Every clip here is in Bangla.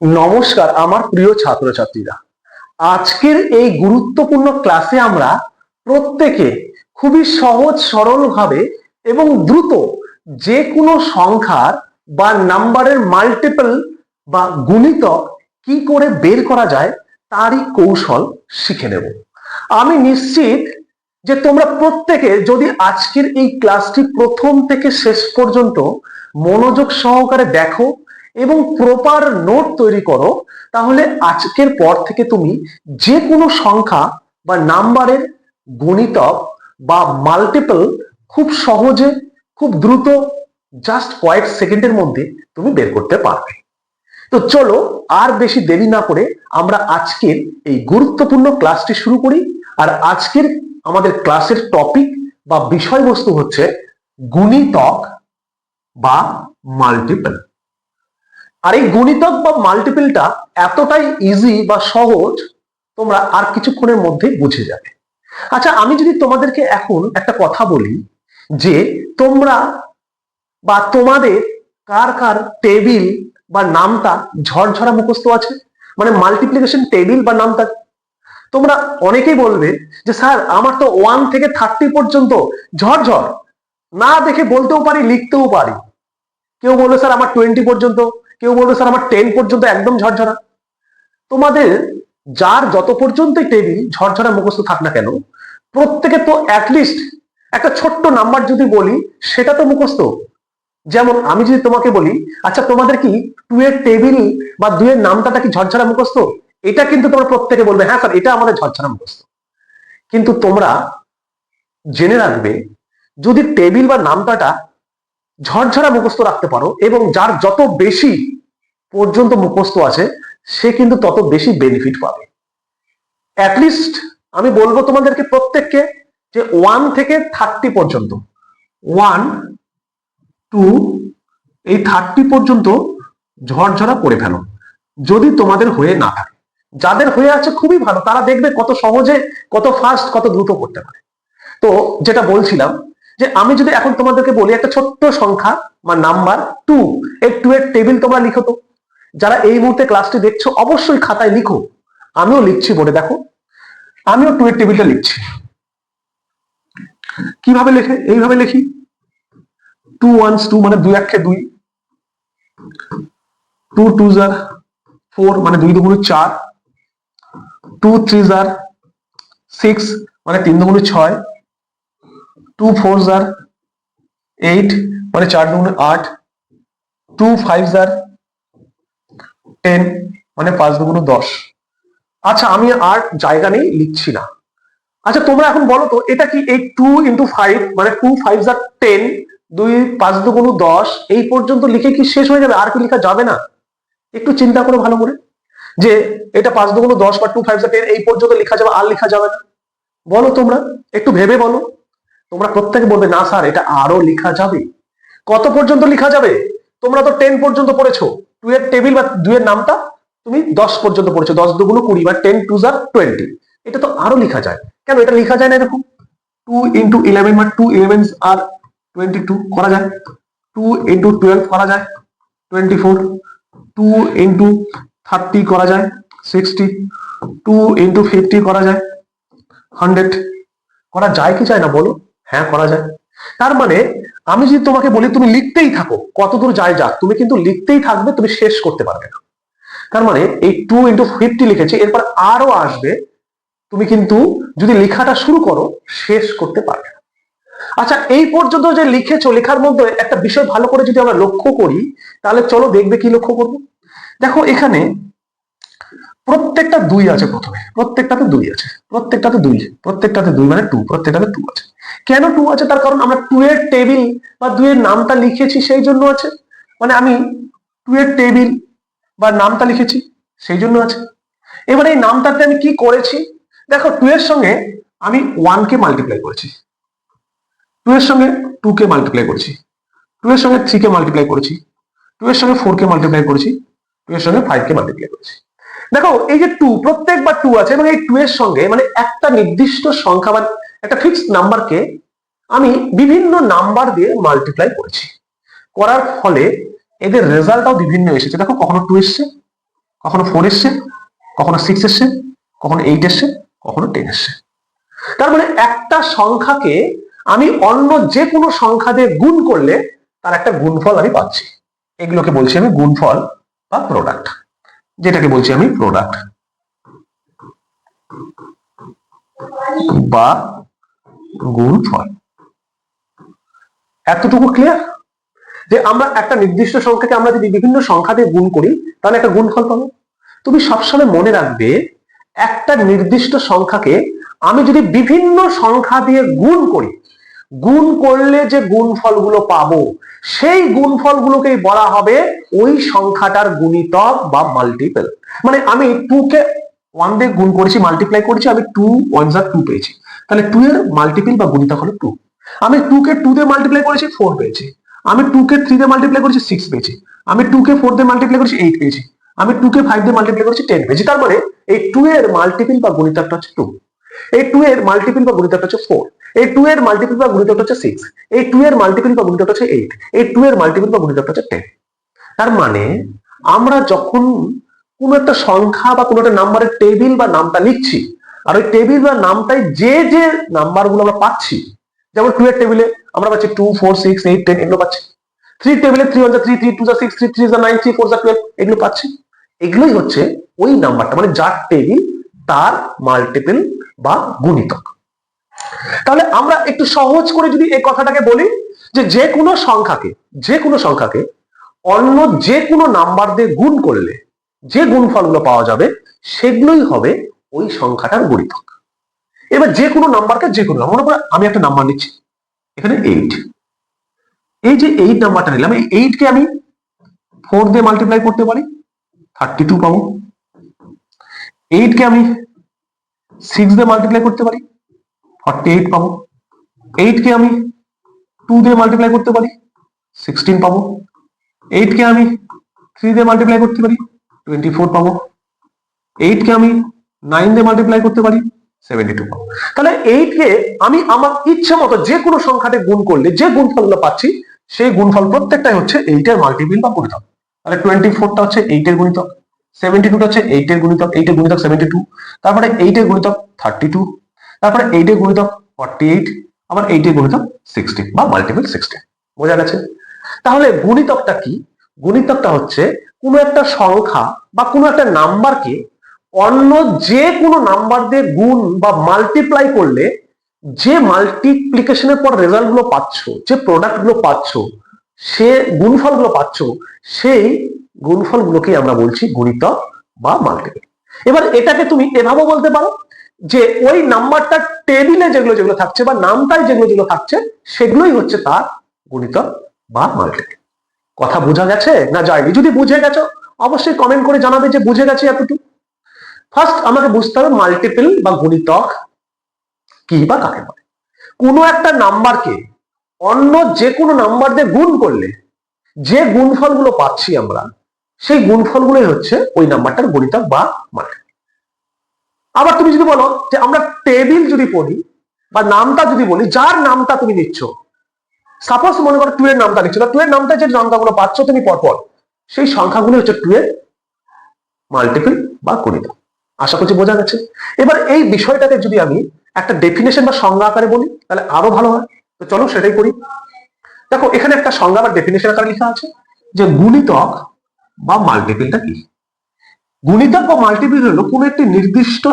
নমস্কার আমার প্রিয় ছাত্রছাত্রীরা। আজকের এই গুরুত্বপূর্ণ ক্লাসে আমরা প্রত্যেকে খুবই সহজ সরল ভাবে এবং দ্রুত যে কোনো সংখ্যার বা নাম্বারের মাল্টিপল বা গুণিতক কি করে বের করা যায় তারই কৌশল শিখে নেব। আমি নিশ্চিত যে তোমরা প্রত্যেকে যদি আজকের এই ক্লাসটি প্রথম থেকে শেষ পর্যন্ত মনোযোগ সহকারে দেখো এবং প্রপার নোট তৈরি করো, তাহলে আজকের পর থেকে তুমি যে কোনো সংখ্যা বা নাম্বারের গুণিতক বা মাল্টিপল খুব সহজে, খুব দ্রুত, জাস্ট কয়েক সেকেন্ডের মধ্যে তুমি বের করতে পারবে। তো চলো আর বেশি দেরি না করে আমরা আজকের এই গুরুত্বপূর্ণ ক্লাসটি শুরু করি। আর আজকের আমাদের ক্লাসের টপিক বা বিষয়বস্তু হচ্ছে গুণিতক বা মাল্টিপল। আর এই গুণিতক বা মাল্টিপলটা এতটাই ইজি বা সহজ, তোমরা আর কিছুক্ষণের মধ্যে বুঝে যাবে। আচ্ছা, আমি যদি তোমাদেরকে এখন একটা কথা বলি যে তোমরা বা তোমাদের কার কার টেবিল বা নামতা ঝরঝরা মুখস্থ আছে, মানে মাল্টিপ্লিকেশন টেবিল বা নামতা। তোমরা অনেকেই বলবে যে স্যার আমার তো 1 থেকে 30 পর্যন্ত ঝরঝর, না দেখে বলতেও পারি লিখতেও পারি। কেউ বলবে স্যার আমার 20 পর্যন্ত, কেউ বলবে স্যার আমার 10 পর্যন্ত একদম ঝরঝরা। তোমাদের যার যত পর্যন্তই টেবিল ঝরঝরা মুখস্থ থাক না কেন, প্রত্যেকে তো অ্যাটলিস্ট একটা ছোট্ট নাম্বার যদি বলি সেটা তো মুখস্থ। যেমন আমি যদি তোমাকে বলি আচ্ছা তোমাদের কি 2 এর টেবিল বা 2 এর নামটা কি ঝরঝরা মুখস্থ, এটা কিন্তু তোমরা প্রত্যেকে বলবে হ্যাঁ স্যার এটা আমাদের ঝরঝরা মুখস্থ। কিন্তু তোমরা জেনে রাখবে, যদি টেবিল বা নামটাটা ঝরঝরা মুখস্থ রাখতে পারো এবং যার যত বেশি পর্যন্ত মুখস্থ আছে সে কিন্তু তত বেশি বেনিফিট পাবে। অ্যাটলিস্ট আমি বলবো তোমাদেরকে প্রত্যেককে যে 1 থেকে 30 পর্যন্ত, 1 2 এই 30 পর্যন্ত ঝরঝরা করে ফেলো যদি তোমাদের হয়ে না থাকে। যাদের হয়ে আছে খুবই ভালো, তারা দেখবে কত সহজে, কত ফাস্ট, কত দ্রুত করতে পারে। তো যেটা বলছিলাম যে আমি যদি এখন তোমাদেরকে বলি একটা ছোট্ট সংখ্যা বা নাম্বার 2, এই 2 এর টেবিল তোমরা লিখো তো। যারা এই মুহূর্তে ক্লাসটি দেখছো অবশ্যই খাতায় লিখো, আমিও লিখছি বলে দেখো। আমিও 2 এর টেবিলটা লিখছি। কিভাবে লেখে? এইভাবে লিখি 2 ones 2 মানে 2 একে 2, 2 twos are 4 মানে 2 দুগুণে 4, 2 threes are 6 মানে 3 দুগুণে 6, 2 fours are 8 মানে 4 দুগুণে 8, 2 fives are 10 মানে 5 দুগুণে 10। আচ্ছা আমি আর জায়গা নেই, লিখছি না। আচ্ছা তোমরা এখন বলো তো এটা কি এই 2 into 5 মানে 2 fives are 10, 2 5 দুগুণ 10 এই পর্যন্ত লিখে কি শেষ হয়ে যাবে? আর কি লেখা যাবে না? একটু চিন্তা করো ভালো করে যে এটা 5 দুগুণ 10 বা 2 5 10 এই পর্যন্ত লেখা যাবে, আর লেখা যাবে না? বলো তোমরা একটু ভেবে বলো। তোমরা প্রত্যেকে বলবে না স্যার এটা আরো লেখা যাবে। কত পর্যন্ত লেখা যাবে? তোমরা তো 10 পর্যন্ত পড়েছো, 2 এর টেবিল বা 2 এর নামটা তুমি 10 পর্যন্ত পড়েছো, 10 দুগুণ 20 বা 10 twos are 20। এটা তো আরো লেখা যায়। কেন এটা লেখা যায় না এরকম? 2 into 11 বা 2 11s are 22 করা যায়, 2 into 12 করা যায় 24, 2 into 30 করা যায় 60, 2 into 50 করা যায় 100। করা যায় কি যায় না বলো? হ্যাঁ করা যায়। তার মানে আমি যদি তোমাকে বলি তুমি লিখতেই থাকো, কতদূর যায় যাক, তুমি কিন্তু লিখতেই থাকবে, তুমি শেষ করতে পারবে না। তার মানে এই 2 into 50 লিখেছি, এরপর আরো আসবে, তুমি কিন্তু যদি লেখাটা শুরু করো শেষ করতে পারবে না। আচ্ছা এই পর্যন্ত যে লিখেছো, লেখার মধ্যে একটা বিষয় ভালো করে যদি আমরা লক্ষ্য করি, তাহলে চলো দেখবে কি লক্ষ্য করবো। দেখো এখানে প্রত্যেকটা 2 আছে, প্রথমে প্রত্যেকটাতে 2 আছে, প্রত্যেকটাতে 2, প্রত্যেকটাতে 2 মানে 2, প্রত্যেকটাতে 2 আছে। কেন 2 আছে? তার কারণ আমরা 2 এর টেবিল বা 2 এর নামটা লিখেছি সেই জন্য আছে। মানে আমি 2 এর টেবিল বা নামটা লিখেছি সেই জন্য আছে। এবারে এই নামটাতে আমি কি করেছি দেখো, 2 এর সঙ্গে আমি 1 কে মাল্টিপ্লাই করেছি, 2 এর সঙ্গে 2 কে মাল্টিপ্লাই করেছি, 2 এর সঙ্গে 3 কে মাল্টিপ্লাই করেছি, 2 এর সঙ্গে 4 কে মাল্টিপ্লাই করেছি, 2 এর সঙ্গে 5 কে মাল্টিপ্লাই করেছি। দেখো এই যে 2 প্রত্যেকবার 2 আছে এবং এই 2 এর সঙ্গে মানে একটা নির্দিষ্ট সংখ্যা বা একটা ফিক্সড নাম্বারকে আমি বিভিন্ন নাম্বার দিয়ে মাল্টিপ্লাই করেছি। করার ফলে এদের রেজাল্টটাও বিভিন্ন এসেছে। দেখো কখনো 2 এসছে, কখনো 4 এসছে, কখনো 6 এসছে, কখনো 8 এসছে, কখনো 10 এসছে। তার মানে একটা সংখ্যাকে আমি অন্য যে কোনো সংখ্যা দিয়ে গুণ করলে তার একটা গুণফল আমি পাচ্ছি। এগুলোকে বলছি আমি গুণফল বা প্রোডাক্ট, যেটাকে বলছি আমি প্রোডাক্ট বা গুণফল। এতটুকু ক্লিয়ার? যে আমরা একটা নির্দিষ্ট সংখ্যাকে আমরা যদি বিভিন্ন সংখ্যা দিয়ে গুণ করি তাহলে একটা গুণফল পাবো। তুমি সবসময় মনে রাখবে, একটা নির্দিষ্ট সংখ্যাকে আমি যদি বিভিন্ন সংখ্যা দিয়ে গুণ করি, গুণ করলে যে গুণফলগুলো পাবো সেই গুণফলগুলোকেই বলা হবে ওই সংখ্যাটার গুণিতক বা মাল্টিপল। মানে আমি 2 কে 1 দিয়ে গুণ করেছি, মাল্টিপ্লাই করেছি, আমি 2 1 যা 2 পেয়েছি, তাহলে 2 এর মাল্টিপল বা গুণিতক হলো 2। আমি 2 কে 2 দিয়ে মাল্টিপ্লাই করেছি, 4 পেয়েছি। আমি 2 কে 3 দিয়ে মাল্টিপ্লাই করেছি, 6 পেয়েছি। আমি 2 কে 4 দিয়ে মাল্টিপ্লাই করেছি, 8 পেয়েছি। আমি 2 কে 5 দিয়ে মাল্টিপ্লাই করেছি, 10 পেয়েছি। তার মানে এই 2 এর মাল্টিপল বা গুণিতকটা হচ্ছে 2, এই 2 এর মাল্টিপল বা গুণিতকটা হচ্ছে 4, এই 2 এর মাল্টিপল বা গুণিতকটা হচ্ছে 6, এই 2 এর মাল্টিপল বা গুণিতকটা হচ্ছে 8, এই 2 এর মাল্টিপল বা গুণিতকটা হচ্ছে 10। তার মানে আমরা যখন কোনো একটা সংখ্যা বা কোনো একটা নাম্বারের টেবিল বা নামটা লিখছি, আর ওই টেবিল বা নামটাই যে যে নাম্বারগুলো আমরা পাচ্ছি, যেমন 2 এর টেবিলে আমরা পাচ্ছি 2 4 6 8 10 এগুলো পাচ্ছি। 3 টেবিলে 3 1 3 3 2 6 3 3 9 3 4 12 এগুলো পাচ্ছি। এগুলোই হচ্ছে ওই নাম্বারটা, মানে যার টেবিল তার মাল্টিপল বা গুণিতক। তাহলে আমরা একটু সহজ করে যদি এই কথাটাকে বলি যে যে কোনো সংখ্যাকে অন্য যে কোনো নাম্বার দিয়ে গুণ করলে যে গুণফলগুলো পাওয়া যাবে সেগুলোই হবে ওই সংখ্যাটার গুণিতক। এবার যে কোনো নাম্বারকে যে কোনো, মনে করো আমি একটা নাম্বার নিচ্ছি এখানে 8, এই যে 8 নাম্বারটা নিলাম, এই 8 কে আমি 4 দিয়ে মাল্টিপ্লাই করতে পারি, 32 পাবো। 8 কে আমি 6 দিয়ে মাল্টিপ্লাই করতে পারি, 48 পাবো। 8 কে আমি 2 দিয়ে মাল্টিপ্লাই করতে পারি, 16 পাবো। 8 কে আমি 3 দিয়ে মাল্টিপ্লাই করতে পারি, 24 পাবো। 8 কে আমি 9 দিয়ে মাল্টিপ্লাই করতে পারি, 72 পাবো। তাহলে 8 কে আমি আমার ইচ্ছে মতো যে কোনো সংখ্যাতে গুণ করলে যে গুণফলগুলো পাচ্ছি সেই গুণফল প্রত্যেকটাই হচ্ছে 8 এর মাল্টিপল বা গুণিতক। তাহলে 24টা হচ্ছে 8 এর গুণিতক, 72টা হচ্ছে 8 এর গুণিতক, 8 এর গুণিতক 72, তারপরে 8 এর গুণিতক 32, তারপরে 8 এর গুণিতক 48, আবার 8 এর গুণিতক 60 বা মাল্টিপল 60। বোঝা গেছে? তাহলে গুণিতকটা কি? গুণিতকটা হচ্ছে কোনো একটা সংখ্যা বা কোনো একটা নাম্বারকে অন্য যে কোনো নাম্বার দিয়ে গুণ বা মাল্টিপ্লাই করলে যে মাল্টিপ্লিকেশনের পর রেজাল্ট গুলো পাচ্ছ, যে প্রোডাক্ট গুলো পাচ্ছ, সে গুণফল গুলো পাচ্ছ, সেই গুণফল গুলোকে আমরা বলছি গুণিতক বা মাল্টিপল। এবার এটাকে তুমি এভাবে বলতে পারো যে ওই নাম্বারটার টেবিলে যেগুলো যেগুলো থাকছে বা নামটাই যেগুলো যেগুলো থাকছে সেগুলোই হচ্ছে তার গুণিতক বা মাল্টিপল। কথা বোঝা গেছে না যায়নি? যদি বুঝে গেছো অবশ্যই কমেন্ট করে জানাবে যে বুঝে গেছে এতটুকু। ফার্স্ট আমাকে বুঝতে হবে মাল্টিপল বা গুণিতক কি বা কাকে বলে। কোনো একটা নাম্বারকে অন্য যে কোনো নাম্বার দিয়ে গুণ করলে যে গুণফলগুলো পাচ্ছি আমরা, সেই গুণফলগুলোই হচ্ছে ওই নাম্বারটার গুণিতক বা মাল্টিপল। আবার তুমি যদি বলো যে আমরা টেবিল যদি পড়ি বা নামটা যদি বলি, যার নামটা তুমি নিচ্ছ, সাপোজ মনে করো 2 এর নামটা নিচ্ছ, 2 এর নামটা যে সংখ্যাগুলো পাচ্ছ তুমি পরপর, সেই সংখ্যাগুলো হচ্ছে 2 এর মাল্টিপল বা গুণিতক। আশা করছি বোঝা গেছে। এবার এই বিষয়টাকে যদি আমি একটা ডেফিনেশন বা সংজ্ঞা আকারে বলি তাহলে আরো ভালো হয়। তো চলো সেটাই করি। দেখো এখানে একটা সংজ্ঞা বা ডেফিনেশন আকারে লেখা আছে যে গুণিতক বা মাল্টিপলটা কি। গুণিতক বা মাল্টিপল হলো কোনো একটি নির্দিষ্ট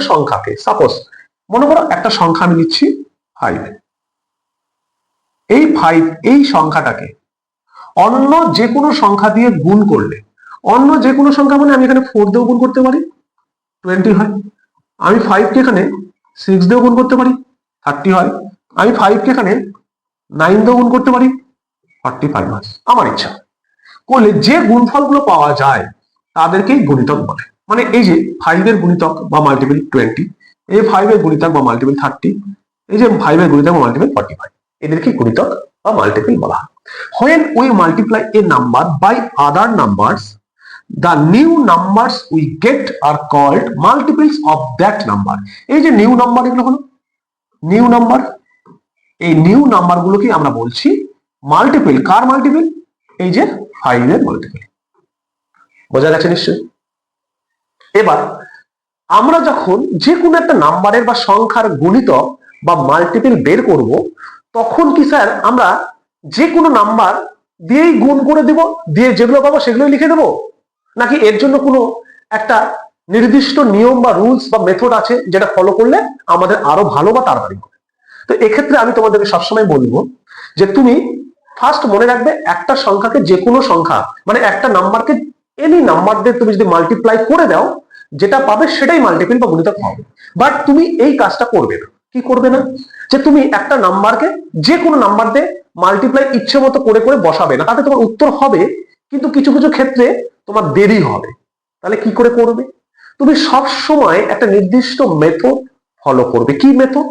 সংখ্যাকে সাপোজ মনে করো একটা সংখ্যা আমি নিচ্ছি 5, এই 5 এই সংখ্যাটাকে অন্য যে কোনো সংখ্যা দিয়ে গুণ করলে, অন্য যে কোনো সংখ্যা মানে আমি এখানে 4 দিয়েও গুণ করতে পারি, 20 হয়। আমি 5 কে এখানে 6 দিয়েও গুণ করতে পারি, 30 হয়। আমি 5 কে এখানে 9 দিয়েও গুণ করতে পারি, 45 হয়। আমার ইচ্ছা করলে যে গুণফলগুলো পাওয়া যায় তাদেরকেই গুণিতক বলে। মানে এই যে 5 এর গুণিতক বা মাল্টিপল 20, এই 5 এর গুণিতক বা মাল্টিপল 30, এই যে 5 এর গুণিতক বা মাল্টিপল 45, এদেরকে গুণিতক বা মাল্টিপল বলা হয়। When we multiply a number by other numbers, the new numbers we get are called multiples of that number. এই যে নিউ নাম্বার, এগুলো হলো নিউ নাম্বার। এই নিউ নাম্বার গুলোকে আমরা বলছি মাল্টিপল। কার মাল্টিপল? এই যে 5 এর মাল্টিপল। বোঝা গেছে নিশ্চয়ই? এবার আমরা যখন যে কোনো একটা নাম্বারের বা সংখ্যার গুণিতক বা মাল্টিপল বের করব, তখন কি স্যার আমরা যে কোনো নাম্বার দিয়েই গুণ করে দিব, দিয়ে যেগুলো পাবো সেগুলোই লিখে দেবো, নাকি এর জন্য কোনো একটা নির্দিষ্ট নিয়ম বা রুলস বা মেথড আছে যেটা ফলো করলে আমাদের আরো ভালো বা তাড়াতাড়ি হবে? তো এক্ষেত্রে আমি তোমাদেরকে সবসময় বলবো যে তুমি ফার্স্ট মনে রাখবে একটা সংখ্যাকে, যে কোনো সংখ্যা মানে একটা নাম্বারকে এনি নাম্বার দিয়ে তুমি যদি মাল্টিপ্লাই করে দাও, যেটা পাবে সেটাই মাল্টিপল বা গুণিতক হবে। বাট তুমি এই কাজটা করবে না। কি করবে না? যে তুমি একটা নাম্বারকে যে কোনো নাম্বার দিয়ে মাল্টিপ্লাই ইচ্ছে মতো করে করে বসাবে না, তাতে তোমার উত্তর হবে, কিন্তু কিছু কিছু ক্ষেত্রে তোমার দেরি হবে। তাহলে কি করে করবে? তুমি সব সময় একটা নির্দিষ্ট মেথড ফলো করবে। কি মেথড?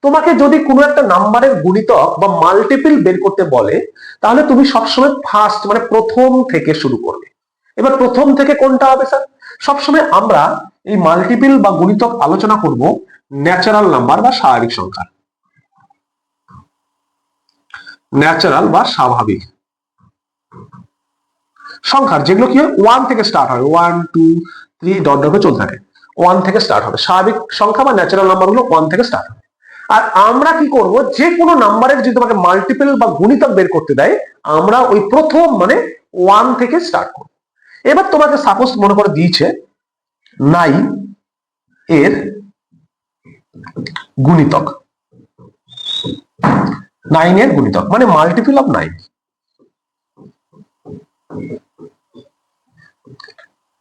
তোমাকে যদি কোনো একটা নাম্বারের গুণিতক বা মাল্টিপল বের করতে বলে, তাহলে তুমি সবসময় ফার্স্ট মানে প্রথম থেকে শুরু করবে। এবার প্রথম থেকে কোনটা হবে স্যার? সবসময় আমরা এই মাল্টিপল বা গুণিতক আলোচনা করব ন্যাচারাল নাম্বার বা স্বাভাবিক সংখ্যা। ন্যাচারাল বা স্বাভাবিক সংখ্যার যেগুলো কি হয়, 1 থেকে স্টার্ট হয়, 1 2 3 ডট ডট চলতে থাকে, 1 থেকে স্টার্ট হবে। স্বাভাবিক সংখ্যা বা ন্যাচারাল নাম্বার গুলো 1 থেকে স্টার্ট হবে। আর আমরা কি করব, যে কোনো নাম্বারের যদি তোমাকে মাল্টিপল বা গুণিতক বের করতে দেয়, আমরা ওই প্রথম মানে 1 থেকে স্টার্ট করব। এবার তোমাকে সাপোজ মনে করে দিয়েছে 9 এর গুণিতক, 9 এর গুণিতক মানে মাল্টিপল অফ 9,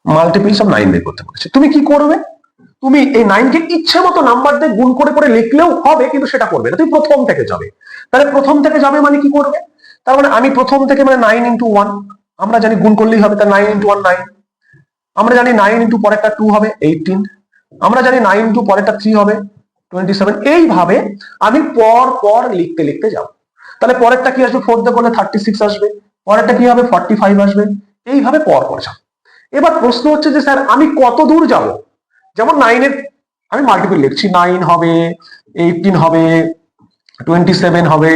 মাল্টিপলস অফ 9 বের করতে বলেছে। তুমি কি করবে? তুমি এই 9 কে ইচ্ছে মতো নাম্বার দিয়ে গুণ করে করে লিখলেও হবে, কিন্তু সেটা করবে না, তুমি প্রথম থেকে যাবে। তাহলে প্রথম থেকে যাবে মানে কি করবে? তার মানে আমি প্রথম থেকে মানে 9 ইন্টু 1, আমরা জানি গুণ করলেই হবে, তার 9 ইন্টু 1 9। আমরা জানি 9 ইন্টু পরেরটা 2 হবে 18। আমরা জানি 9 ইন্টু পরেরটা 3 হবে 27। এইভাবে আমি পর পর লিখতে লিখতে যাব। তাহলে পরেরটা কি আসবে? 4 দিয়ে করলে 36 আসবে, পরেরটা কি হবে? 45 আসবে। এইভাবে পর পর যাব। এবার প্রশ্ন হচ্ছে যে স্যার আমি কত দূর যাব? যেমন 9 এর আমি মাল্টিপল লিখছি, 9 হবে, 18 হবে, 27 হবে,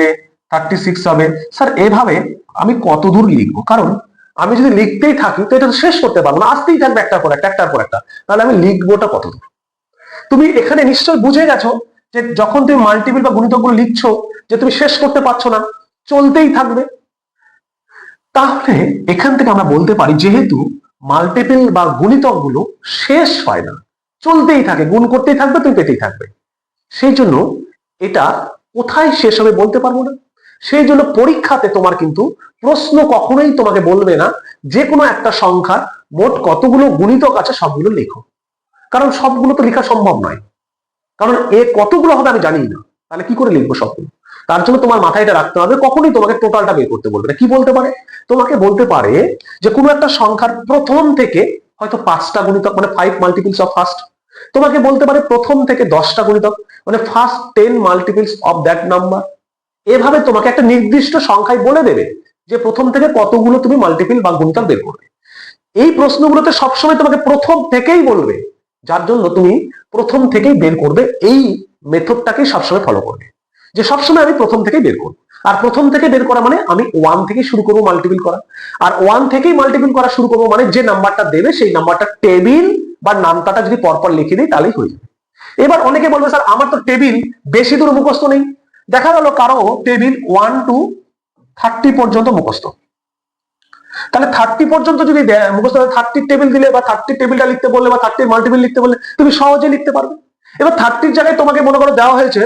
36 হবে। স্যার এভাবে আমি কত দূর লিখবো? কারণ আমি যদি লিখতেই থাকি তো এটা শেষ করতে পারবো না, আসতেই থাকবে একটার পর একটা একটার পর একটা। তাহলে আমি লিখবোটা কত দূর? তুমি এখানে নিশ্চয় বুঝে গেছো যে যখন তুমি মাল্টিপল বা গুণিতক গুলো লিখছো, যে তুমি শেষ করতে পারছো না, চলতেই থাকবে। তাহলে এখান থেকে আমরা বলতে পারি, যেহেতু মাল্টিপল বা গুণিতক গুলো শেষ হয় না, চলতেই থাকে, গুণ করতেই থাকবে, তুমি পেতেই থাকবে, সেই জন্য এটা কোথায় শেষ হবে বলতে পারবো না। সেই জন্য পরীক্ষাতে তোমার কিন্তু প্রশ্ন কখনোই তোমাকে বলবে না যে কোনো একটা সংখ্যার মোট কতগুলো গুণিতক আছে সবগুলো লেখো, কারণ সবগুলো তো লেখা সম্ভব নয়। কারণ এ কতগুলো হবে আমি জানি না, তাহলে কি করে লিখবো সবগুলো? তার জন্য তোমার মাথায় এটা রাখতে হবে, কখনোই তোমাকে টোটালটা বের করতে বলবে না। কি বলতে পারে? তোমাকে বলতে পারে যে কোনো একটা সংখ্যার প্রথম থেকে হয়তো 5টা গুণিতক মানে 5 মাল্টিপলস অফ ফার্স্ট, তোমাকে বলতে পারে প্রথম থেকে 10টা গুণিতক মানে first 10 multiples of that number. এভাবে তোমাকে একটা নির্দিষ্ট সংখ্যায় বলে দেবে যে প্রথম থেকে কতগুলো তুমি মাল্টিপল বা গুণিতক বের করবে। এই প্রশ্নগুলোতে সবসময় তোমাকে প্রথম থেকেই বলবে, যার জন্য তুমি প্রথম থেকেই বের করবে। এই মেথডটাকে সবসময় ফলো করবে, যে সবসময় আমি প্রথম থেকেই বের করবো। আর প্রথম থেকে বের করা মানে আমি 1 থেকে শুরু করবো মাল্টিপল করা, আর 1 থেকেই মাল্টিপল করা শুরু করবো মানে যে নাম্বারটা দেবে সেই নাম্বারটা টেবিল বা নামতাটা যদি পরপর লিখে দিই তাহলেই হয়ে যাবে। এবার অনেকে বলবে স্যার আমার তো টেবিল বেশি দূর মুখস্থ নেই। দেখা গেল কারো টেবিল 1 to 30 পর্যন্ত মুখস্থ। তাহলে 30 পর্যন্ত যদি মুখস্থ 30 টেবিল দিলে বা 30 টেবিলটা লিখতে বললে বা 30 মাল্টিপল লিখতে বললে তুমি সহজে লিখতে পারবে। এবার 30 জায়গায় তোমাকে মনে করো দেওয়া হয়েছে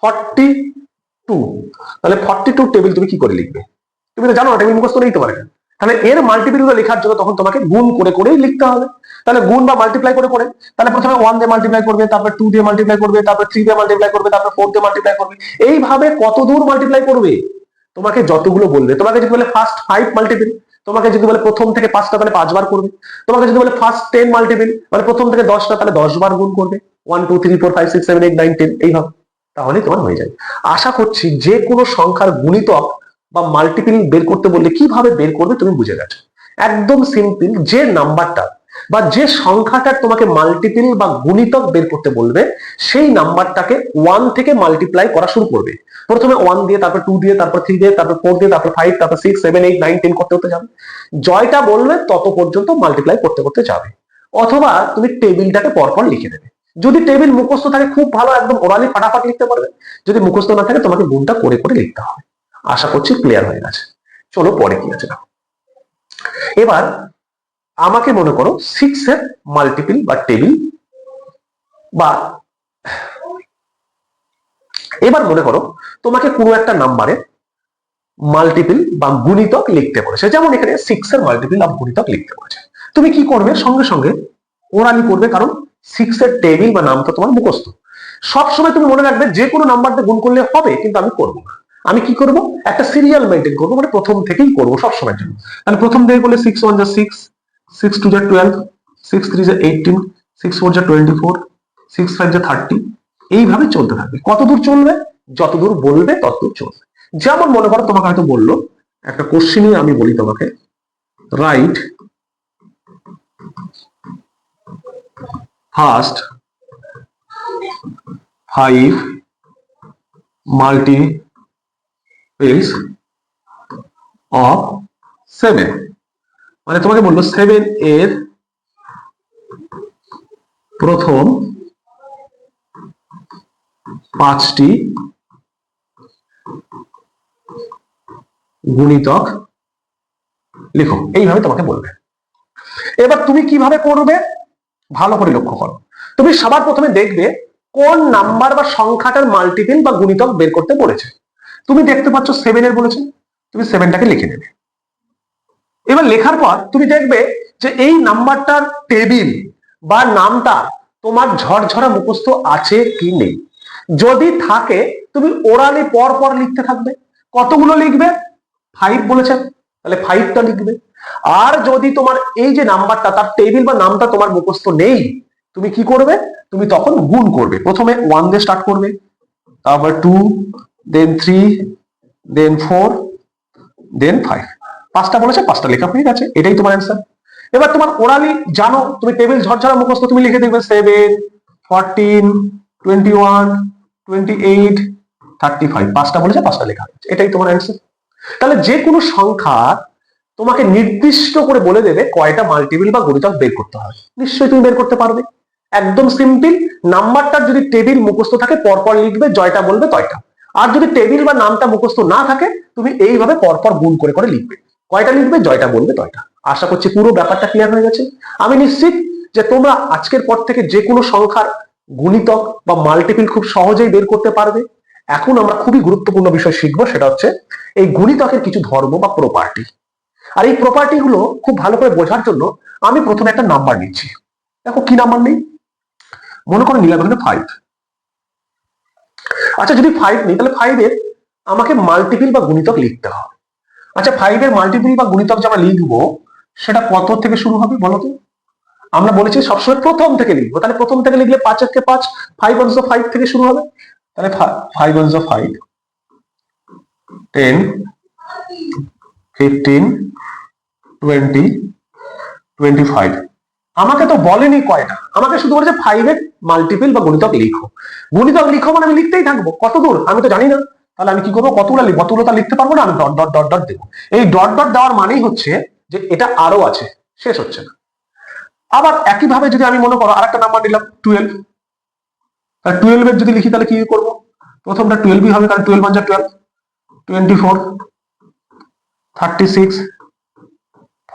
42, তাহলে 42 টেবিল তুমি কি করে লিখবে? তুমি তো জানো না, টেবিল মুখস্থ নেই তোমার। তাহলে এর মাল্টিপল গুলো লেখার জন্য তখন তোমাকে গুণ করে করেই লিখতে হবে। তাহলে গুণ বা মাল্টিপ্লাই করে করে, তাহলে প্রথমে 1 দিয়ে মাল্টিপ্লাই করবে, তারপর 2 দিয়ে মাল্টিপ্লাই করবে, তারপর 3 দিয়ে মাল্টিপ্লাই করবে, তারপর 4 দিয়ে মাল্টিপ্লাই করবে। এইভাবে কত দূর মাল্টিপ্লাই করবে? তোমাকে যতগুলো বলবে। তোমাকে যদি বলে ফার্স্ট 5 মাল্টিপল, তোমাকে যদি বলে প্রথম থেকে 5টা তাহলে 5 বার করবে। তোমাকে যদি বলে ফার্স্ট 10 মাল্টিপল মানে প্রথম থেকে 10টা তাহলে 10 বার গুণ করবে, 1 2 3 4 5 6 7 8 9 10 এইভাবে, তাহলে তোমার হয়ে যাবে। আশা করছি যে কোনো সংখ্যার গুণিতক বা মাল্টিপল বের করতে বললে কিভাবে বের করবে তুমি বুঝে গেছো। একদম সিম্পল, যে নাম্বারটা বা যে সংখ্যাটার তোমাকে মাল্টিপল বা গুণিতক বের করতে বলবে সেই নাম্বারটাকে 1 থেকে মাল্টিপ্লাই করা শুরু করবে। প্রথমে 1 দিয়ে, তারপর 2 দিয়ে, তারপর 3 দিয়ে, তারপর 4 দিয়ে, তারপর 5, তারপর 6, 7, 8, 9, 10 করতে করতে যাবে। জয়টা বলবে তত পর্যন্ত মাল্টিপ্লাই করতে করতে যাবে। অথবা তুমি টেবিলটাকে পরপর লিখে দেবে। যদি টেবিল মুখস্থ থাকে খুব ভালো, একদম ওরালি ফাটাফাট লিখতে পারবে। যদি মুখস্থ না থাকে তোমাকে গুণটা করে করে লিখতে হবে। আশা করছি ক্লিয়ার হয়ে গেছে। চলো পরে কি আছে। এবার আমাকে মনে করো 6 এর মাল্টিপল বা টেবিল, বা এবার মনে করো তোমাকে কোনো একটা নাম্বারে মাল্টিপল বা গুণিতক লিখতে বলেছে, যেমন এখানে 6 এর মাল্টিপল বা গুণিতক লিখতে বলেছে। তুমি কি করবে? সঙ্গে সঙ্গে ওরালি করবে, কারণ 6 এর টেবিল বা নামটা তোমার মুখস্থ। সবসময় তুমি মনে রাখবে যে কোনো নাম্বার দিয়ে গুণ করলে হবে, কিন্তু আমি করবো না। আমি কি করব? একটা সিরিয়াল মেনটেন করবো, মানে প্রথম থেকেই করবো সবসময়ের জন্য। তাহলে প্রথম থেকে করলে 6 1 যা 6, 6 2 যা 12, 6 3 যা 18, 6 4 যা 24, 6 5 যা 30। এইভাবে চলতে থাকবে। কতদূর চলবে? যতদূর বলবে ততদূর চলবে। যেমন মনে করো তোমাকে হয়তো বললো একটা কোশ্চেনই, আমি বলি তোমাকে, রাইট ফার্স্ট 5 multiples of 7। মানে তোমাকে বললো 7 এর প্রথম 5টি গুণিতক লিখো। এইভাবে তোমাকে বলবে। এবার তুমি কিভাবে করবে ভালো করে লক্ষ্য করো। তুমি সবার প্রথমে দেখবে কোন নাম্বার বা সংখ্যাটার মাল্টিপল বা গুণিতক বের করতে বলেছে। তুমি দেখতে পাচ্ছ 7 এর বলেছে, তুমি 7টাকে লিখে নেবে। এবার লেখার পর তুমি দেখবে যে এই নাম্বারটার টেবিল বা নামটা তোমার ঝরঝরা মুখস্থ আছে কি নেই। যদি থাকে তুমি ওরালি পর পর লিখতে থাকবে। কতগুলো লিখবে? 5 বলেছেন, তাহলে 5টা লিখবে। আর যদি তোমার এই যে নাম্বারটা তার টেবিল বা নামটা তোমার মুখস্থ নেই, তুমি কি করবে? তুমি তখন গুণ করবে। প্রথমে 1 দিয়ে স্টার্ট করবে, তারপর 2, দেন 3, দেন 4, দেন 5। 5টা বলেছে, 5টা লেখা হয়ে গেছে। এটাই তোমার অ্যান্সার। এবার তোমার ওরালি জানো, তুমি টেবিল ঝরঝরা মুখস্থ, তুমি লিখে দেখবে 7 14 21 28 35। 5টা বলেছে, 5টা লেখা হয়েছে। এটাই তোমার অ্যান্সার। তাহলে যে কোনো সংখ্যা তোমাকে নির্দিষ্ট করে বলে দেবে কয়টা মাল্টিপল বা গুণিতক বের করতে হবে। নিশ্চয়ই তুমি বের করতে পারবে। একদম সিম্পল। নাম্বারটার যদি টেবিল মুখস্থ থাকে পরপর লিখবে, জয়টা বলবে তয়টা। আর যদি টেবিল বা নামটা মুখস্থ না থাকে, তুমি এইভাবে পরপর গুণ করে করে লিখবে। কয়টা লিখবে? জয়টা বলবে তয়টা। আশা করছি পুরো ব্যাপারটা ক্লিয়ার হয়ে গেছে। আমি নিশ্চিত যে তোমরা আজকের পর থেকে যে কোনো সংখ্যার গুণিতক বা মাল্টিপল খুব সহজেই বের করতে পারবে। এখন আমরা খুবই গুরুত্বপূর্ণ বিষয় শিখবো, সেটা হচ্ছে এই গুণিতকের কিছু ধর্ম বা প্রপার্টি। আর এই প্রপার্টি গুলো খুব ভালো করে বোঝার জন্য আমি প্রথমে একটা নাম্বার নিচ্ছি। দেখো কি নাম্বার নেই, মনে করে নিলাম এখানে 5। আচ্ছা, যদি 5 নেই তাহলে 5 এর আমাকে মাল্টিপল বা গুণিতক লিখতে হবে। আচ্ছা, 5 এর মাল্টিপল বা গুণিতক যে আমরা লিখবো সেটা কত থেকে শুরু হবে বলো তো? আমরা বলেছি সবসময় প্রথম থেকে লিখবো। তাহলে প্রথম থেকে লিখলে 5 এর কে 5, 5 1 5 থেকে শুরু হবে। তাহলে 5 1 5, 10 15 20 25। আমাকে তো বলেনি কয়টা, আমাকে শুধু বলেছে 5 এর মাল্টিপল বা গুণিতক লিখো। গুণিতক লিখো মানে আমি লিখতেই থাকবো। কত দূর আমি তো জানি না। তাহলে আমি কি করবো? কতগুলো লিখবো? অতগুলো তা লিখতে পারবো না। আমি ডট ডট ডট ডট দেবো। এই ডট ডট দেওয়ার মানেই হচ্ছে যে এটা আরো আছে, শেষ হচ্ছে না। আবার একইভাবে যদি আমি মনে করো আরেকটা নাম্বার নিলাম 12, তাহলে 12 এর যদি লিখি তাহলে কি করবো? প্রথমটা 12ই হবে, কারণ 12 1 যা 12, 24 36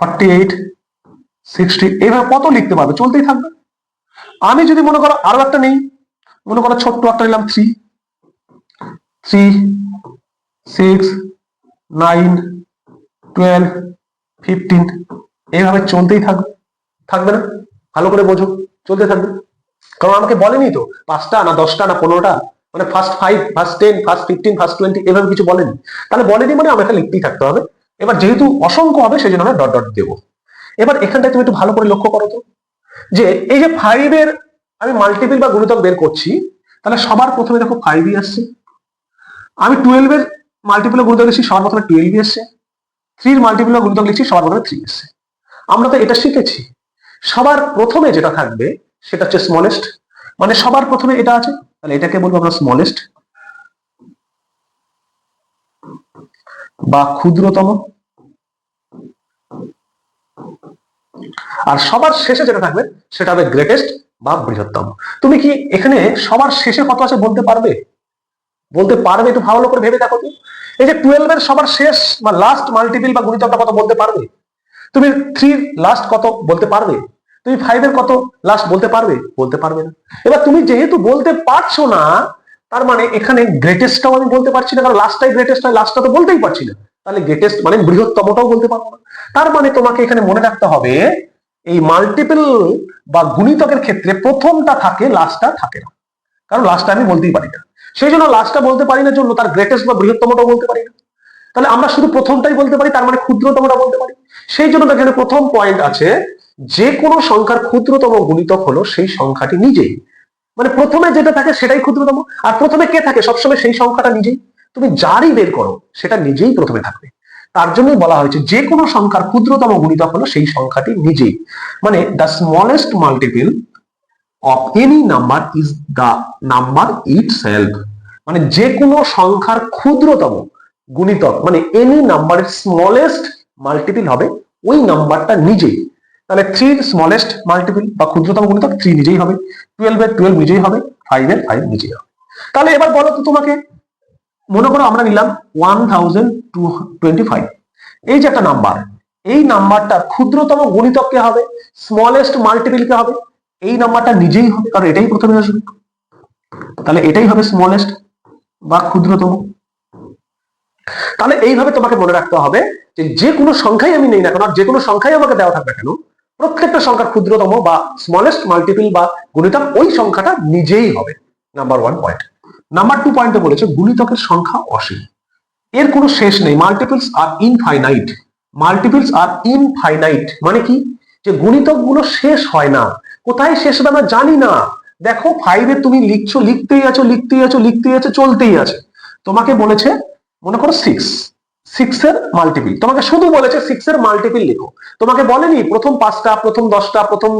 48 60। এইভাবে কত লিখতে পারবে? চলতেই থাকবে। আমি যদি মনে করো আরো একটা নেই, মনে করো ছোট্ট একটা নিলাম 3 3 6 9 12 15। এইভাবে চলতেই থাকবে। থাকবে না? ভালো করে বোঝো, চলতে থাকবে। কারণ আমাকে বলেনি তো 5টা না 10টা না 15টা, মানে ফার্স্ট 5 ফার্স্ট 10 ফার্স্ট 15 ফার্স্ট 20 এভাবে কিছু বলেনি। তাহলে বলেনি মানে আমাকে লিখতেই থাকতে হবে। এবার যেহেতু অসংখ্য হবে সেই জন্য আমি ডট ডট দেবো। এবার এখানটায় তুমি একটু ভালো করে লক্ষ্য করো তো, যে এই যে 5 এর আমি মাল্টিপল বা গুণিতক বের করছি, তাহলে সবার প্রথমে দেখো 5ই আসছে। আমি 12 এর মাল্টিপল গুণিতক লিখছি, সবার প্রথমে 12ই আসছে। 3 এর মাল্টিপল গুণিতক লিখছি, সবার প্রথমে 3 আসছে। আমরা তো এটা শিখেছি সবার প্রথমে যেটা থাকবে সেটা হচ্ছে স্মলেস্ট, মানে সবার প্রথমে এটা আছে, তাহলে এটাকে বলবো আমরা স্মলেস্ট বা ক্ষুদ্রতম। আর সবার শেষে যেটা থাকবে সেটা হবে গ্রেটেস্ট বা বৃহত্তম। তুমি কি এখানে সবার শেষে কত আছে বলতে পারবে? বলতে পারবে? একটু ভালো করে ভেবে দেখো তো। এই যে 12 এর সবার শেষ বা লাস্ট মাল্টিপল বা গুণিতকটা কত বলতে পারবে? তুমি 3 লাস্ট কত বলতে পারবে? তুমি 5 এর কত লাস্ট বলতে পারবে? বলতে পারবে না। এবার তুমি যেহেতু বলতে পারছো না, তার মানে এখানে গ্রেটেস্টটাও আমি বলতে পারছি না, কারণ লাস্টটাই গ্রেটেস্ট হয়, লাস্টটা তো বলতেই পারছি না, তাহলে গ্রেটেস্ট মানে বৃহত্তমটাও বলতে পারবো না। তার মানে তোমাকে এখানে মনে রাখতে হবে এই মাল্টিপল বা গুণিতকের ক্ষেত্রে প্রথমটা থাকে, লাস্টটা থাকে না, কারণ লাস্টটা আমি বলতেই পারি না। সেই জন্য লাস্টটা বলতে পারি না জন্য তার গ্রেটেস্ট বা বৃহত্তমটাও বলতে পারি না। তাহলে আমরা শুধু প্রথমটাই বলতে পারি, তার মানে ক্ষুদ্রতমটা বলতে পারি। সেই জন্য এখানে প্রথম পয়েন্ট আছে, যে কোনো সংখ্যার ক্ষুদ্রতম গুণিতক হলো সেই সংখ্যাটি নিজেই, মানে প্রথমে যেটা থাকে সেটাই ক্ষুদ্রতম। আর প্রথমে কে থাকে? সবসময় সেই সংখ্যাটা নিজেই। তুমি যারই বের করো সেটা নিজেই প্রথমে থাকবে। তার জন্যই বলা হয়েছে যে কোনো সংখ্যার ক্ষুদ্রতম গুণিতক হলো সেই সংখ্যাটি নিজেই, মানে the smallest multiple of any number is the number itself. মানে যে কোনো সংখ্যার ক্ষুদ্রতম গুণিতক মানে এনি নাম্বারের স্মলেস্ট মাল্টিপল হবে ওই নাম্বারটা নিজেই। তাহলে 3 এর স্মলেস্ট মাল্টিপল বা ক্ষুদ্রতম গুণিতক 3 নিজেই হবে, 12 এর 12 নিজেই হবে, 5 এর 5 নিজেই হবে। তাহলে এবার বলো তো তোমাকে, মনে করো আমরা নিলাম 1025, এই যে একটা নাম্বার, এই নাম্বারটা ক্ষুদ্রতম গুণিতক কে হবে? স্মলেস্ট মাল্টিপল কে হবে? এই নাম্বারটা নিজেই হবে, কারণ এটাই প্রথমে আসবে, তাহলে এটাই হবে স্মলেস্ট বা ক্ষুদ্রতম। তাহলে এইভাবে তোমাকে মনে রাখতে হবে যে যে কোনো সংখ্যাই আমি নেই না কেন, যে কোনো সংখ্যাই আমাকে দেওয়া থাকবে কেন, প্রত্যেকটা সংখ্যার ক্ষুদ্রতম বা স্মলেস্ট মাল্টিপল বা গুণিতক ওই সংখ্যাটা নিজেই হবে। Number 1 point. নাম্বার 2 পয়েন্টে বলেছে গুণিতকের সংখ্যা অসীম, এর কোনো শেষ নেই। মাল্টিপলস আর ইনফাইনাইট। মাল্টিপলস আর ইনফাইনাইট মানে কি? যে গুণিতক গুলো শেষ হয় না। কোথায় শেষ হবে আমরা জানি না। দেখো 5 এ তুমি লিখছো, লিখতেই আছো, লিখতেই আছো, লিখতেই আছো, চলতেই আছে। তোমাকে বলেছে মনে করো 6 এর মাল্টিপল, তোমাকে শুধু বলেছে 6 এর মাল্টিপল লিখো। তোমাকে বলেনি প্রথম 5টা, প্রথম 10টা, প্রথম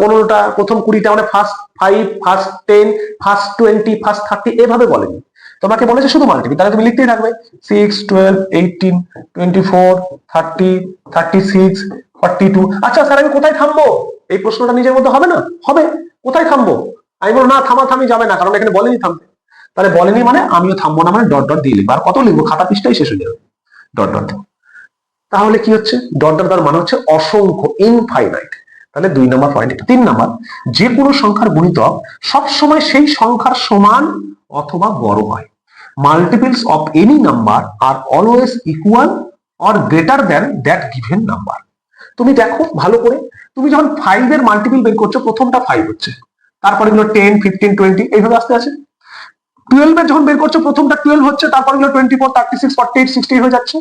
15টা, প্রথম 20টা, মানে ফার্স্ট 5, ফার্স্ট 10, ফার্স্ট 20, ফার্স্ট 30 এভাবে বলেনি। তোমাকে বলেছে শুধু মাল্টিপল, তাহলে তুমি লিখতেই থাকবে 6, 12, 18, 24, 30, 36, 42। আচ্ছা স্যার আমি কোথায় থামবো? এই প্রশ্নটা নিজের মধ্যে হবে না? হবে। কোথায় থামবো? আমি বলবো না থামাথামি যাবে না, কারণ এখানে বলেনি থামতে। তাহলে বলেনি মানে আমিও থামবো না, মানে ডট ডট দিয়ে লিখবো। আর কত লিখবো? খাতা পৃষ্ঠাই শেষ হয়ে যাবে ডট ডট। তাহলে কি হচ্ছে? ডট ডট তার মানে হচ্ছে অসংখ্য, ইনফাইনাইট। তাহলে 2 নম্বর পয়েন্ট। 3 নম্বর, যে কোনো সংখ্যার গুণিতক সবসময় সেই সংখ্যার সমান অথবা বড় হয়। মাল্টিপলস অফ এনি নাম্বার আর always equal or greater than that given number. তুমি দেখো ভালো করে, তুমি যখন 5 এর মাল্টিপল বের করছো, প্রথমটা 5 হচ্ছে, তারপরে গুলো 10, 15, 20 এইভাবে আসতে আছে। 12 এর যখন বের করছো, প্রথমটা 12 হচ্ছে, তারপরে গুলো 24, 36, 48, 60 হয়ে যাচ্ছে।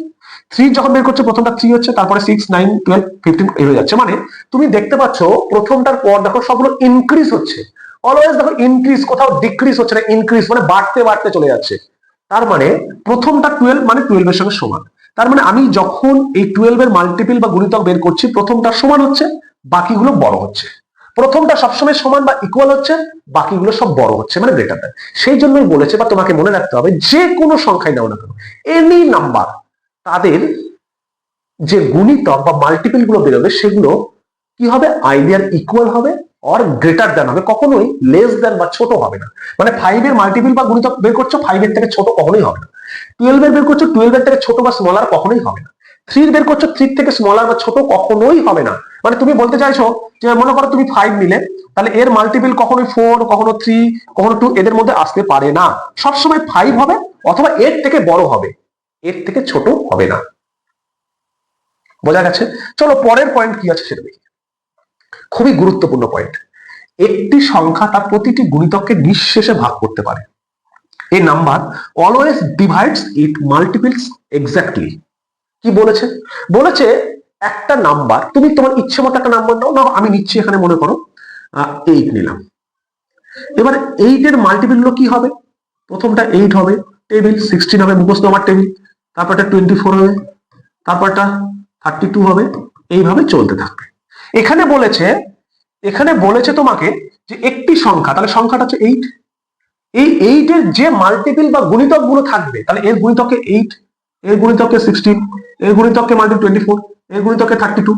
3 যখন বের করছো, প্রথমটা 3 হচ্ছে, তারপরে 6, 9, 12, 15 এই হয়ে যাচ্ছে। মানে তুমি দেখতে পাচ্ছ প্রথমটার পর দেখো সবগুলো ইনক্রিজ হচ্ছে। অলওয়েজ দেখো ইনক্রিজ, কোথাও ডিক্রিজ হচ্ছে না, ইনক্রিজ মানে বাড়তে বাড়তে চলে যাচ্ছে। তার মানে প্রথমটা 12 মানে 12 এর সঙ্গে সমান। তার মানে আমি যখন এই 12 এর মাল্টিপল বা গুণিতক বের করছি, প্রথমটা সমান হচ্ছে, বাকিগুলো বড় হচ্ছে। প্রথমটা সবসময় সমান বা ইকুয়াল হচ্ছে, বাকিগুলো সব বড় হচ্ছে, মানে গ্রেটার দ্যান। সেই জন্যই বলেছে বা তোমাকে মনে রাখতে হবে, যে কোনো সংখ্যায় নাও না কেন, এনি নাম্বার, তাদের যে গুণিতক বা মাল্টিপল গুলো বেরোবে সেগুলো কি হবে? আইডিয়ার ইকুয়াল হবে অর গ্রেটার দ্যান হবে, কখনোই লেস দ্যান বা ছোট হবে না। মানে 5 এর মাল্টিপল বা গুণিতক বের করছো, 5 এর থেকে ছোট কখনোই হবে না। 12 এর বের করছো, 12 এর থেকে ছোট বা স্মলার কখনোই হবে না। 3 বের করছো, 3 থেকে স্মলার বা ছোট কখনোই হবে না। মানে তুমি বলতে চাইছো যে মনে করো তুমি 5 নিলে, তাহলে এর মাল্টিপল কখনোই 4, কখনো 3, কখনো 2 এদের মধ্যে আসতে পারে না। সবসময় 5 হবে অথবা এর থেকে বড় হবে, এর থেকে ছোট হবে না। বোঝা গেছে? চলো পরের পয়েন্ট কি আছে সেটা দেখি। খুবই গুরুত্বপূর্ণ পয়েন্ট। একটি সংখ্যা তার প্রতিটি গুণিতককে নিঃশেষে ভাগ করতে পারে। এই নাম্বার অলওয়েজ ডিভাইডস ইট মাল্টিপলস এক্স্যাক্টলি। কি বলেছে? বলেছে একটা নাম্বার, তুমি তোমার ইচ্ছে মতো একটা নাম্বার নাও, না আমি নিচ্ছি এখানে মনে করো 8 নিলাম। এবার 8 এর মাল্টিপল গুলো কি হবে? প্রথমটা 8 হবে, টেবিল 16 হবে, মুখস্থ আমার টেবিল, তারপরটা 24 হবে, তারপরটা 32 হবে, এইভাবে চলতে থাকবে। এখানে বলেছে তোমাকে যে একটি সংখ্যা, তাহলে সংখ্যাটা হচ্ছে 8, এই 8 এর যে মাল্টিপল বা গুণিতক গুলো থাকবে, তাহলে এর গুণিতককে 8, এর গুণিতককে 16, এর গুণিতককে মাল্টিপল 24, এর গুণিতককে 32,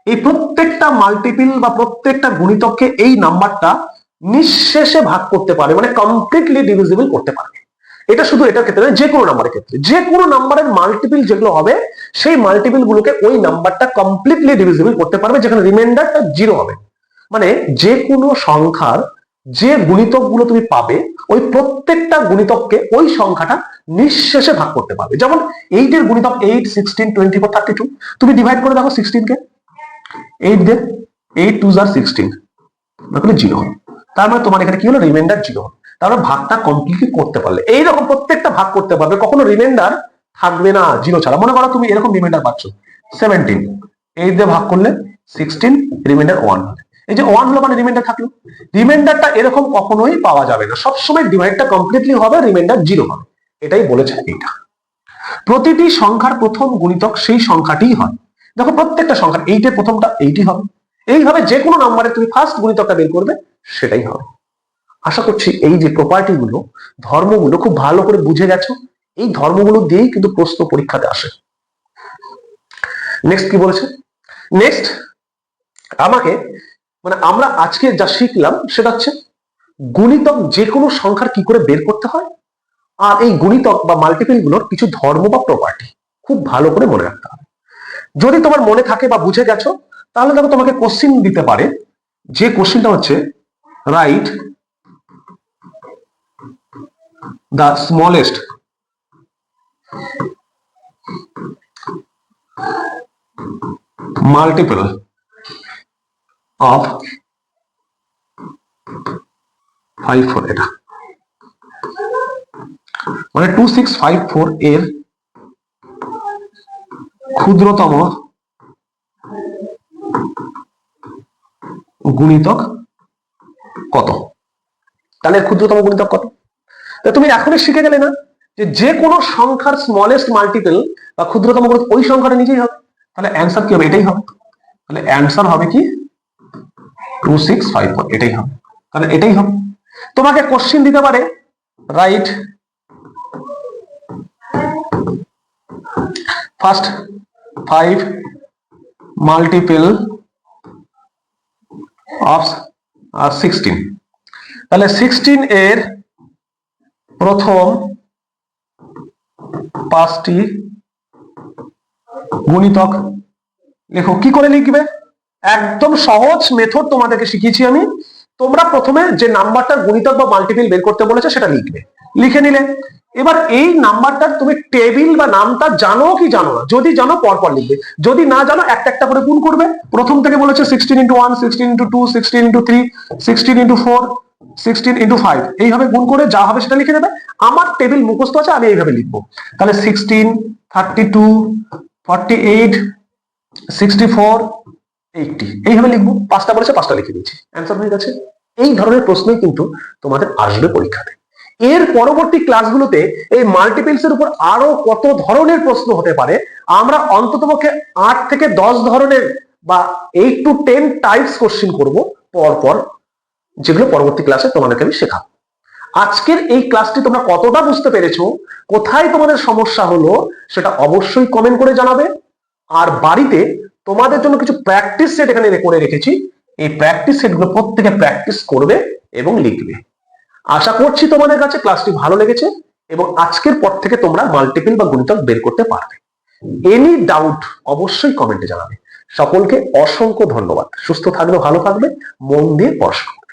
এই প্রত্যেকটা মাল্টিপল বা প্রত্যেকটা গুণিতককে এই নাম্বারটা নিঃশেষে ভাগ করতে পারে, মানে কমপ্লিটলি ডিভিজিবল করতে পারবে। এটা শুধু এটার ক্ষেত্রে নয়, যে কোনো নাম্বারের ক্ষেত্রে, যে কোনো নাম্বারের মাল্টিপল যেগুলো হবে সেই মাল্টিপল গুলোকে ওই নাম্বারটা কমপ্লিটলি ডিভিজিবল করতে পারবে, যেখানে রিমাইন্ডারটা 0 হবে। মানে যে কোনো সংখ্যার যে গুণিতক গুলো তুমি পাবে, ওই প্রত্যেকটা গুণিতককে ওই সংখ্যাটা নিঃশেষে ভাগ করতে পারবে। যেমন 8 এর গুণিতক 8, 16, 24, 32, তুমি ডিভাইড করে দেখো 16 কে 8 দিয়ে, 8 2 আর 16, তাহলে 0 হবে। তার মানে তোমার এখানে কি হলো, রিমাইন্ডার 0 হবে। তাহলে ভাগটা কমপ্লিটলি করতে পারলে, এইরকম প্রত্যেকটা ভাগ করতে পারবে, কখনো রিমাইন্ডার থাকবে না 0 ছাড়া। মনে করো তুমি এরকম রিমাইন্ডার পাচ্ছ 17, 8 দিয়ে ভাগ করলে 16, রিমাইন্ডার 1 হবে। এই যে 1 হলো মানে রিমাইন্ডার থাকলো। রিমাইন্ডারটা এরকম কখনোই পাওয়া যাবে না, সবসময় ডিভাইডটা কমপ্লিটলি হবে, রিমাইন্ডার 0 হবে। এটাই বলেছে এইটা। প্রতিটি সংখ্যার প্রথম গুণিতক সেই সংখ্যাটিই হয়। দেখো প্রত্যেকটা সংখ্যার 8 এর প্রথমটা 8ই হবে। এইভাবে যে কোনো নাম্বারে তুমি ফার্স্ট গুণিতকটা বের করবে, সেটাই হবে। আশা করছি এই যে প্রপার্টি গুলো, ধর্মগুলো খুব ভালো করে বুঝে গেছো। এই ধর্মগুলো দিয়েই কিন্তু প্রশ্ন পরীক্ষাতে আসে। নেক্সট কি বলেছে, নেক্সট আমাকে মানে আমরা আজকে যা শিখলাম সেটা হচ্ছে গুণিতক যে কোনো সংখ্যার কি করে বের করতে হয়, আর এই গুণিতক বা মাল্টিপল গুলোর কিছু ধর্ম বা প্রপার্টি খুব ভালো করে মনে রাখতে হবে। যদি তোমার মনে থাকে বা বুঝে গেছো, তাহলে দেখো তোমাকে কোশ্চিন দিতে পারে, যে কোশ্চিনটা হচ্ছে right the smallest multiple of 54, এটা মানে 2654 এর ক্ষুদ্রতম গুণিতক কত। তাহলে ক্ষুদ্রতম গুণিতক কত, তুমি এখনই শিখে গেলে না যে কোনো সংখ্যার স্মলেস্ট মাল্টিপল বা ক্ষুদ্রতম গুণিতক ওই সংখ্যাটা নিজেই হবে। তাহলে অ্যান্সার কি হবে, এটাই হবে। তাহলে অ্যান্সার হবে কি 2654, এটাই হবে। তাহলে এটাই হবে। তোমাকে কোশ্চেন দিতে পারে রাইট ফার্স্ট 5 মাল্টিপল অফ 16, তাহলে 16 এর প্রথম 5টি গুণিতক লেখো। কি করে লিখবে, একদম সহজ মেথড তোমাদেরকে শিখিয়েছি আমি। তোমরা প্রথমে যে নাম্বারটার গুণিতক বা মাল্টিপল বের করতে বলেছে সেটা লিখবে, লিখে নিলে এবার এই নাম্বারটার তুমি টেবিল বা নামটা জানো কি জানো না, যদি জানো পরপর লিখবে, যদি না জানো একটা একটা করে গুণ করবে। প্রথম থেকে বলেছে 16 into 1, 16 into 2, 16 into 3, 16 into 4, 16 into 5, এইভাবে গুণ করে যা হবে সেটা লিখে দেবে। আমার টেবিল মুখস্থ আছে, আমি এইভাবে লিখবো। তাহলে 16, 32, 48, 64, 80, এইভাবে লিখবো। 5টা বলেছে 5টা লিখে দিয়েছি, অ্যান্সার হয়ে গেছে। এই ধরনের প্রশ্নই কিন্তু তোমাদের আসবে পরীক্ষাতে। এর পরবর্তী ক্লাসগুলোতে এই মাল্টিপলস এর উপর আরো কত ধরনের প্রশ্ন হতে পারে, আমরা অন্ততপক্ষে 8 থেকে 10 ধরনের বা 8 to 10 টাইপস কোশ্চেন করব পরপর, যেগুলো পরবর্তী ক্লাসে তোমাদেরকে আমি শেখাবো। আজকের এই ক্লাসটি তোমরা কতটা বুঝতে পেরেছো, কোথায় তোমাদের সমস্যা হলো, সেটা অবশ্যই কমেন্ট করে জানাবে। আর বাড়িতে তোমাদের জন্য কিছু প্র্যাকটিস সেট এখানে করে রেখেছি, এই প্র্যাকটিস সেটগুলো প্রত্যেকে প্র্যাকটিস করবে এবং লিখবে। আশা করছি তোমাদের কাছে ক্লাসটি ভালো লেগেছে এবং আজকের পর থেকে তোমরা মাল্টিপল বা গুণিতক বের করতে পারবে। এনি ডাউট অবশ্যই কমেন্টে জানাবে। সকলকে অসংখ্য ধন্যবাদ। সুস্থ থাকবে, ভালো থাকবে, মন দিয়ে পড়াশোনা।